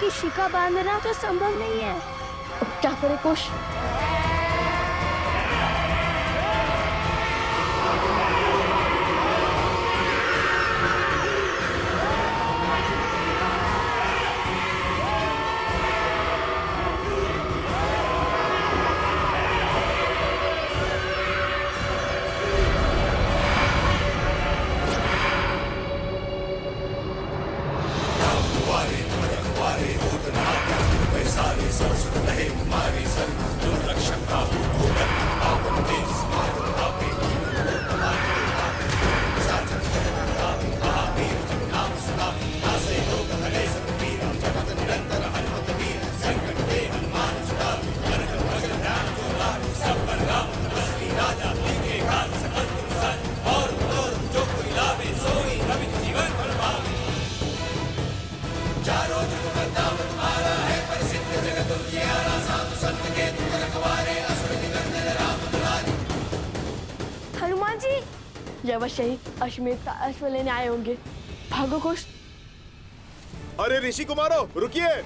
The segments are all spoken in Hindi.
की शिखा बांधना तो संभव नहीं है। क्या करे कुश? हनुमान जी, ये अवश्य ही अश्वमेध का अश्व लेने आए होंगे। भागो कुश। अरे ऋषि कुमारो, रुकिए।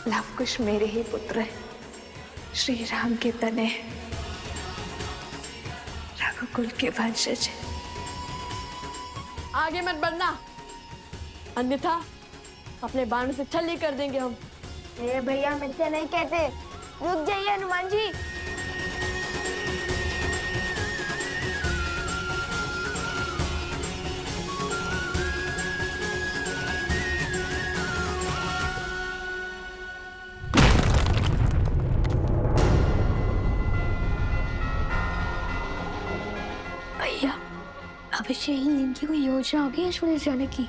लवकुश मेरे ही पुत्र है, श्री राम के तने, रघुकुल के वंशज। आगे मत बढ़ना, अन्यथा अपने बाण से छल्ली कर देंगे हम। मेरे भैया मिथ्या नहीं कहते। रुक जाइए हनुमान जी। भैया, अवश्य ही इनकी कोई योजना होगी अश्व ले जाने की।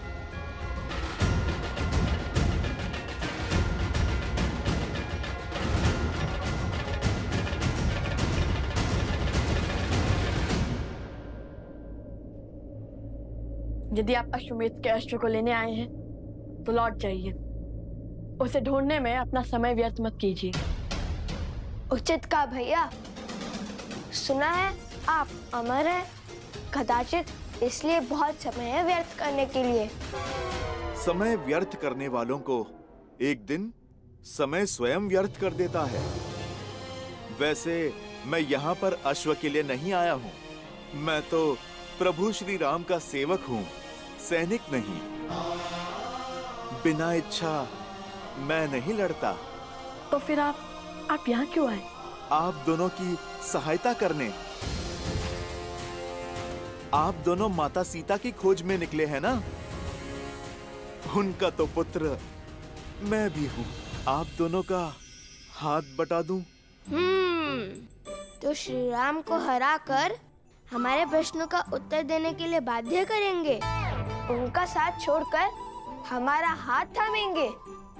यदि आप अश्वमेध के अश्व को लेने आए हैं तो लौट जाइए। उसे ढूंढने में अपना समय व्यर्थ मत कीजिए। उचित कहा भैया। सुना है आप अमर हैं, कदाचित इसलिए बहुत समय है व्यर्थ करने के लिए। समय व्यर्थ करने वालों को एक दिन समय स्वयं व्यर्थ कर देता है। वैसे मैं यहाँ पर अश्व के लिए नहीं आया हूँ। मैं तो प्रभु श्री राम का सेवक हूँ, सैनिक नहीं। बिना इच्छा मैं नहीं लड़ता। तो फिर आप यहाँ क्यों आए? आप दोनों की सहायता करने। आप दोनों माता सीता की खोज में निकले हैं ना? उनका तो पुत्र मैं भी हूँ। आप दोनों का हाथ बटा दूं? तो श्री राम को हराकर हमारे प्रश्नों का उत्तर देने के लिए बाध्य करेंगे। उनका साथ छोड़कर हमारा हाथ थामेंगे,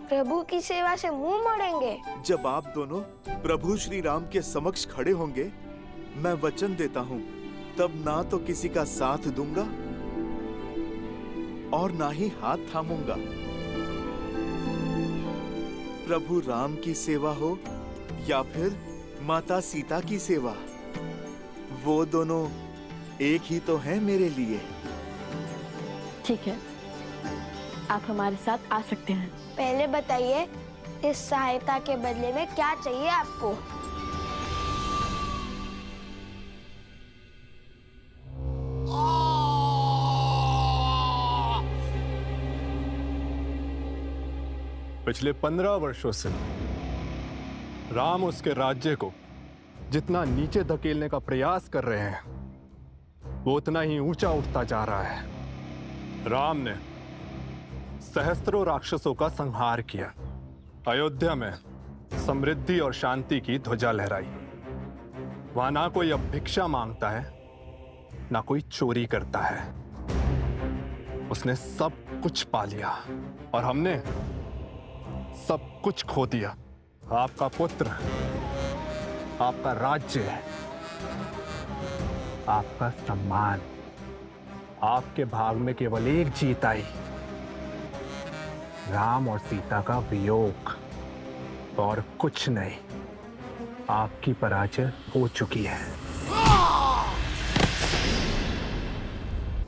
प्रभु की सेवा से मुंह मोड़ेंगे। जब आप दोनों प्रभु श्री राम के समक्ष खड़े होंगे, मैं वचन देता हूँ, तब ना तो किसी का साथ दूंगा और ना ही हाथ थामूंगा। प्रभु राम की सेवा हो या फिर माता सीता की सेवा, वो दोनों एक ही तो हैं मेरे लिए। ठीक है, आप हमारे साथ आ सकते हैं। पहले बताइए, इस सहायता के बदले में क्या चाहिए आपको? पिछले 15 वर्षों से राम उसके राज्य को जितना नीचे धकेलने का प्रयास कर रहे हैं, वो उतना ही ऊंचा उठता जा रहा है। राम ने सहस्त्रों राक्षसों का संहार किया, अयोध्या में समृद्धि और शांति की ध्वजा लहराई। वहां ना कोई अब भिक्षा मांगता है, ना कोई चोरी करता है। उसने सब कुछ पा लिया और हमने सब कुछ खो दिया। आपका पुत्र, आपका राज्य, आपका सम्मान। आपके भाग में केवल एक जीत आई, राम और सीता का वियोग, और कुछ नहीं। आपकी पराजय हो चुकी है।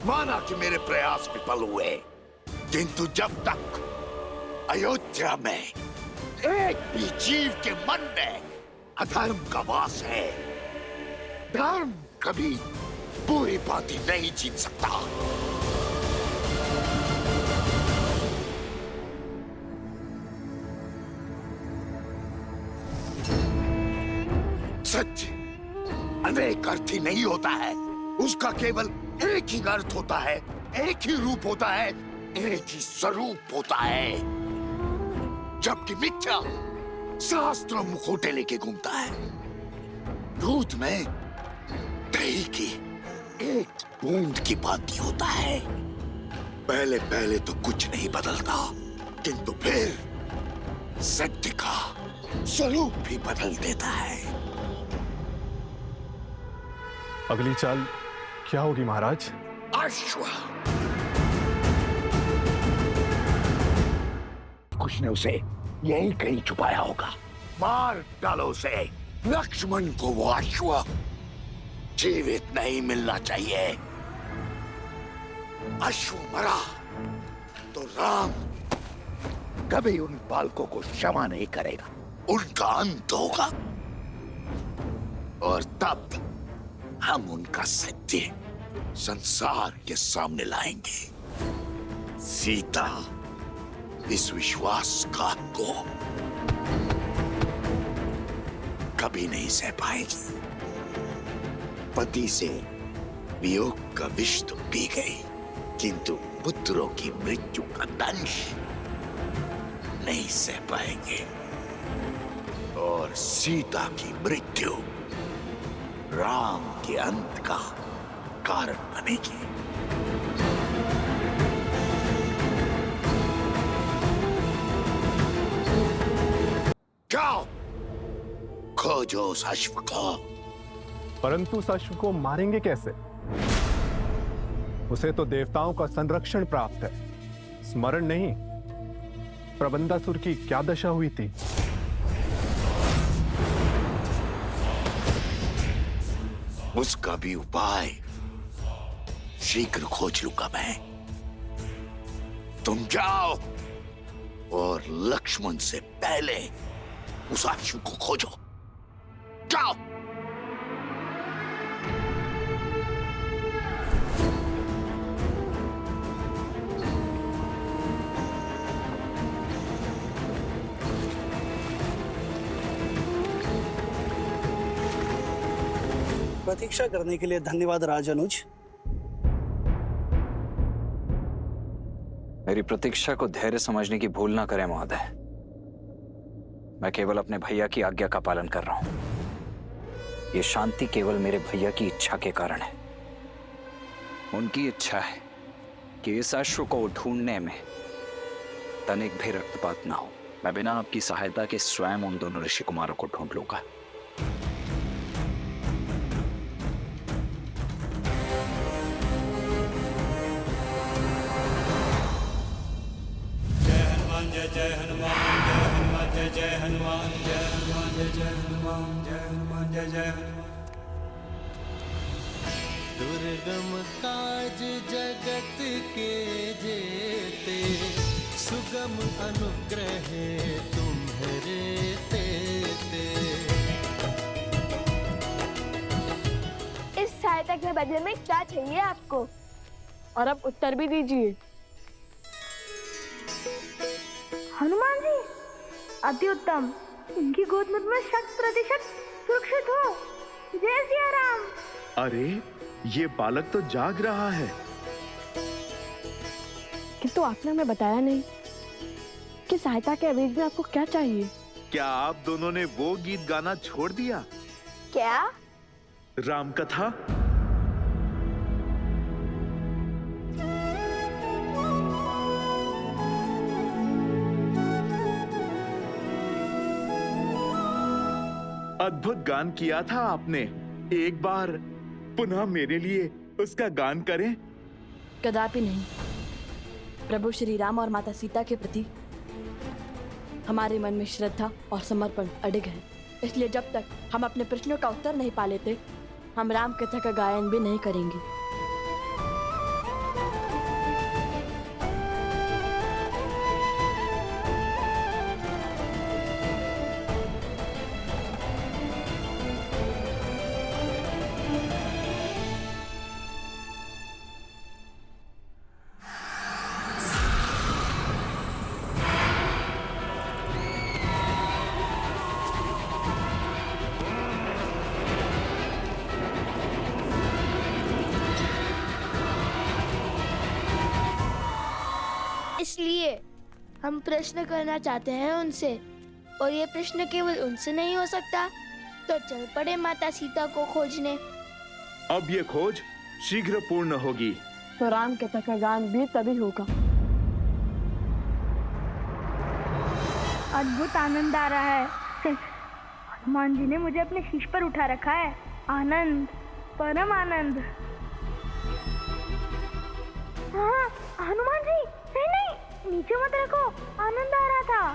माना कि मेरे प्रयास विफल हुए, किंतु जब तक अयोध्या में एक भी जीव के मन में अधर्म का वास है, धर्म कभी पूरी बातें नहीं जीत सकता। सत्य अनेक अर्थी नहीं होता है, उसका केवल एक ही अर्थ होता है, एक ही रूप होता है, एक ही स्वरूप होता है। जबकि मिथ्या शास्त्र मुखोटे लेके घूमता है। दूध में दही की एक बूंद की बाती होता है। पहले पहले तो कुछ नहीं बदलता, किंतु फिर सत्य का स्वरूप भी बदल देता है। अगली चाल क्या होगी महाराज? अश्व। कुछ ने उसे यही कहीं छुपाया होगा। मार डालो उसे। लक्ष्मण को वो अश्व जीवित नहीं मिलना चाहिए। अश्व मरा तो राम कभी उन बालकों को क्षमा नहीं करेगा। उनका अंत होगा और तब हम उनका सत्य संसार के सामने लाएंगे। सीता इस विश्वासघात को कभी नहीं सह पाएगी। पति से वियोग का विष तो पी गई, किंतु पुत्रों की मृत्यु का दंश नहीं सह पाएंगे। और सीता की मृत्यु राम के अंत का कारण बनेगी। जाओ, खोजो उस अश्व को। परंतु उस अश्व को मारेंगे कैसे? उसे तो देवताओं का संरक्षण प्राप्त है। स्मरण नहीं, प्रबंधासुर की क्या दशा हुई थी? उसका भी उपाय शीघ्र खोज लूंगा मैं। तुम जाओ और लक्ष्मण से पहले उस अश्व को खोजो। जाओ। प्रतीक्षा करने के लिए धन्यवाद राजानुज। मेरी प्रतीक्षा को धैर्य समझने की भूल ना करें महोदय। मैं केवल अपने भैया की आज्ञा का पालन कर रहा हूं। ये शांति केवल मेरे भैया की इच्छा के कारण है। उनकी इच्छा है कि इस अश्व को ढूंढने में तनिक भी रक्तपात ना हो। मैं बिना आपकी सहायता के स्वयं उन दोनों ऋषि कुमारों को ढूंढ लूंगा। जय हनुमान जय हनुमान जय जय हनुमान जय हनुमान जय जय हनुमान जय हनुमान जय जय हनुमान। दुर्गम काज जगत के जेते, सुगम अनुग्रह तुम्हारे तेते। इस सहायता के बदले में क्या चाहिए आपको? और अब उत्तर भी दीजिए। हनुमान जी, अति उत्तम। इनकी गोद में 100% सुरक्षित हो। जय सिया राम। अरे ये बालक तो जाग रहा है। किंतु आपने हमें बताया नहीं कि सहायता के अवैध में आपको क्या चाहिए। क्या आप दोनों ने वो गीत गाना छोड़ दिया? क्या? राम कथा। अद्भुत गान किया था आपने। एक बार पुनः मेरे लिए उसका गान करें। कदापि नहीं। प्रभु श्री राम और माता सीता के प्रति हमारे मन में श्रद्धा और समर्पण अडिग है, इसलिए जब तक हम अपने प्रश्नों का उत्तर नहीं पा लेते, हम राम कथा का गायन भी नहीं करेंगे। इसलिए हम प्रश्न करना चाहते हैं उनसे, और ये प्रश्न केवल उनसे नहीं हो सकता, तो चल पड़े माता सीता को खोजने। अब ये खोज शीघ्र पूर्ण होगी। तो राम कथा का गान भी तभी होगा। अद्भुत आनंद आ रहा है। हनुमान जी ने मुझे अपने शीश पर उठा रखा है। आनंद, परम आनंद। हाँ, हनुमान जी, नहीं नहीं, नीचे मत रखो, आनंद आ रहा था।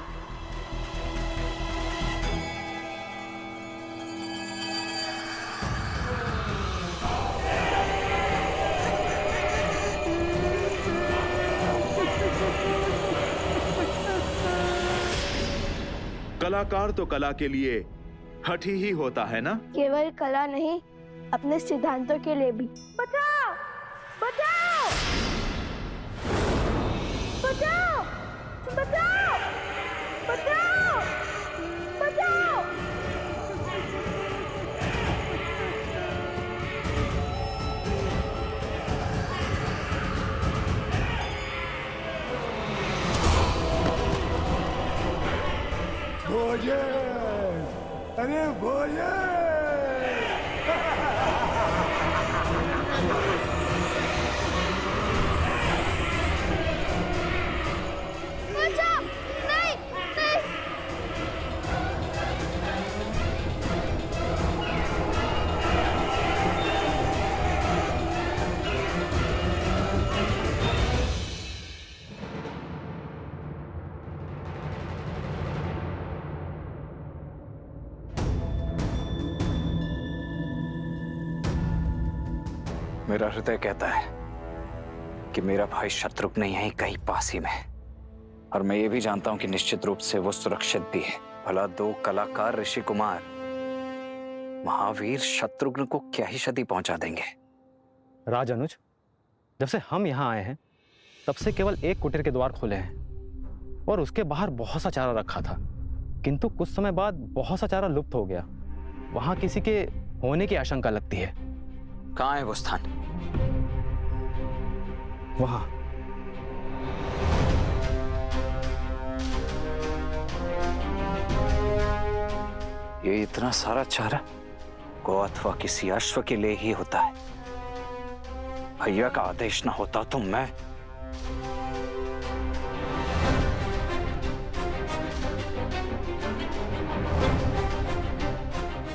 कलाकार तो कला के लिए हठी ही होता है ना? केवल कला नहीं, अपने सिद्धांतों के लिए भी। बचाओ, बचाओ, बचाओ, बचाओ, बचाओ, बचाओ। भोजन, अरे भोजन। बचाओ, नहीं, नहीं। मेरा हृदय कहता है कि मेरा भाई शत्रुघ्न यहीं कहीं पास ही में है, और मैं ये भी जानता हूं कि निश्चित रूप से वो सुरक्षित भी है। भला दो कलाकार ऋषि कुमार महावीर शत्रुघ्न को क्या ही क्षति पहुंचा देंगे। राज अनुज, जब से हम यहाँ आए हैं तब से केवल एक कुटीर के द्वार खुले हैं और उसके बाहर बहुत सा चारा रखा था, किंतु कुछ समय बाद बहुत सा चारा लुप्त हो गया। वहां किसी के होने की आशंका लगती है। कहाँ है वो स्थान? वहां। ये इतना सारा चारा गौ अथवा किसी अश्व के लिए ही होता है। भैया का आदेश ना होता तो मैं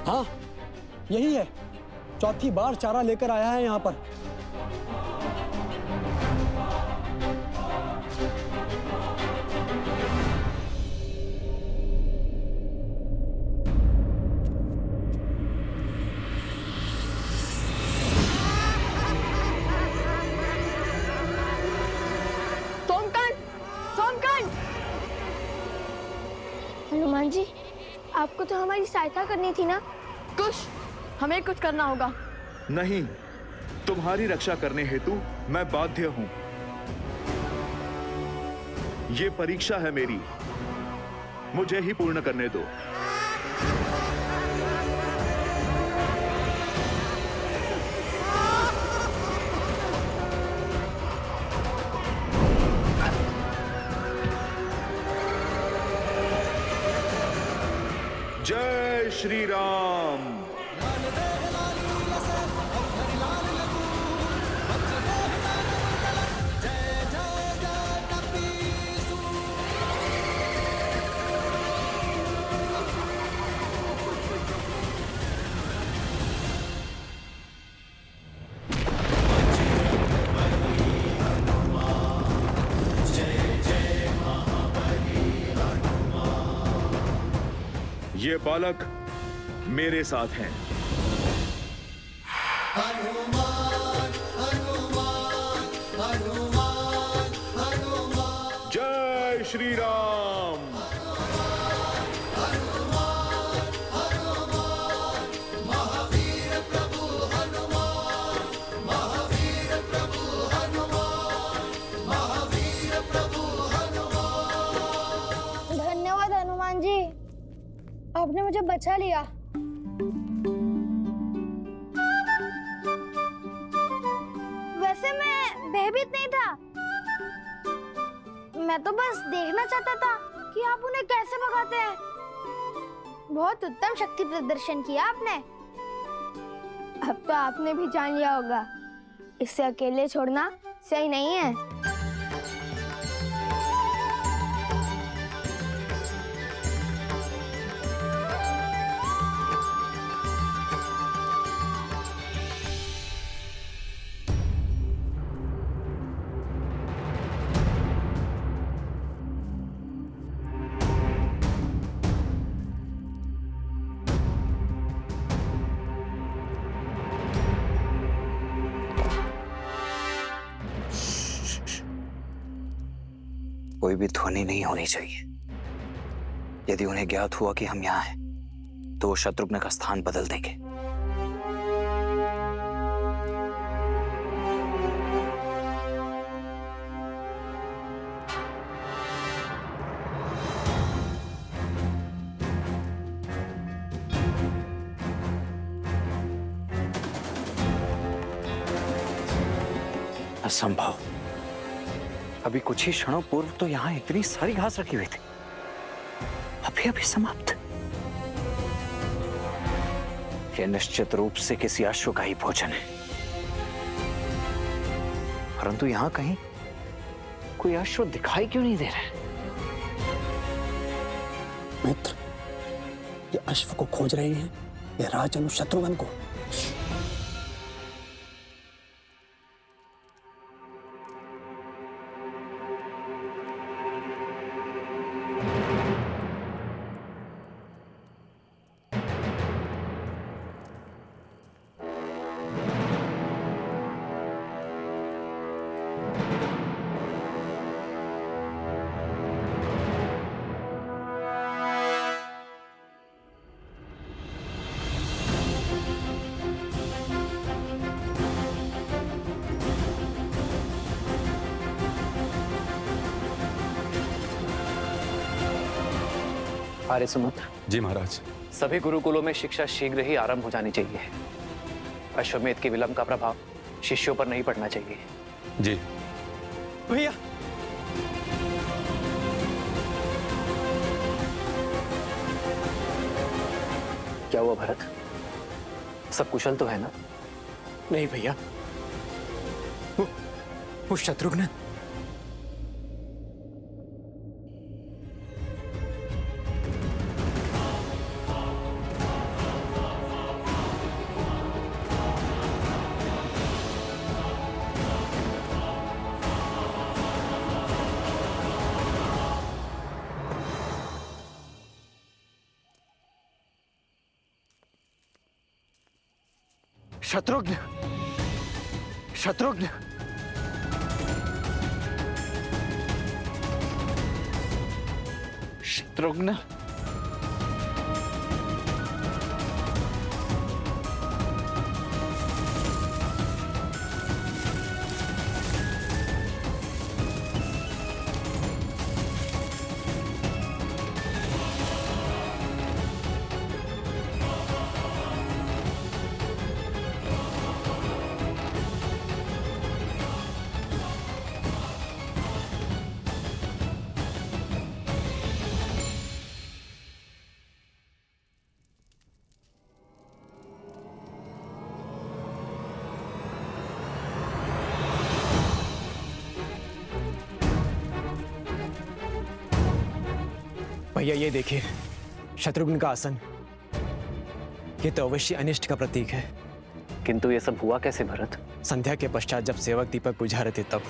हाँ, यही है। चौथी बार चारा लेकर आया है यहाँ पर। हनुमान जी, आपको तो हमारी सहायता करनी थी ना? कुछ हमें कुछ करना होगा। नहीं, तुम्हारी रक्षा करने हेतु मैं बाध्य हूं। ये परीक्षा है मेरी। मुझे ही पूर्ण करने दो। जय श्री राम। ये बालक मेरे साथ हैं। जय श्री राम। धन्यवाद हनुमान जी, आपने मुझे बचा लिया। वैसे मैं भयभीत नहीं था, मैं तो बस देखना चाहता था कि आप उन्हें कैसे भगाते हैं। बहुत उत्तम शक्ति प्रदर्शन किया आपने। अब तो आपने भी जान लिया होगा, इसे अकेले छोड़ना सही नहीं है। कोई भी ध्वनि नहीं होनी चाहिए। यदि उन्हें ज्ञात हुआ कि हम यहाँ हैं, तो वो शत्रुघ्न का स्थान बदल देंगे। असंभव। अभी कुछ ही क्षणों पूर्व तो यहां इतनी सारी घास रखी हुई थी, अभी अभी समाप्त। यह निश्चित रूप से किसी अश्व का ही भोजन है, परंतु यहां कहीं कोई अश्व दिखाई क्यों नहीं दे रहा है? मित्र, ये अश्व को खोज रहे हैं या राजनु शत्रुघ्न को? आर्य सुमंत। जी महाराज। सभी गुरुकुलों में शिक्षा शीघ्र ही आरंभ हो जानी चाहिए। अश्वमेध के विलंब का प्रभाव शिष्यों पर नहीं पड़ना चाहिए। जी भैया, क्या हुआ भरत, सब कुशल तो है ना? नहीं भैया, वो शत्रुघ्न शत्रुघ्न, शत्रुघ्न, शत्रुघ्न। भैया ये देखिए, शत्रुघ्न का आसन, ये तो अवश्य अनिष्ट का प्रतीक है। किंतु ये सब हुआ कैसे भरत? संध्या के पश्चात जब सेवक दीपक बुझा रहे थे तब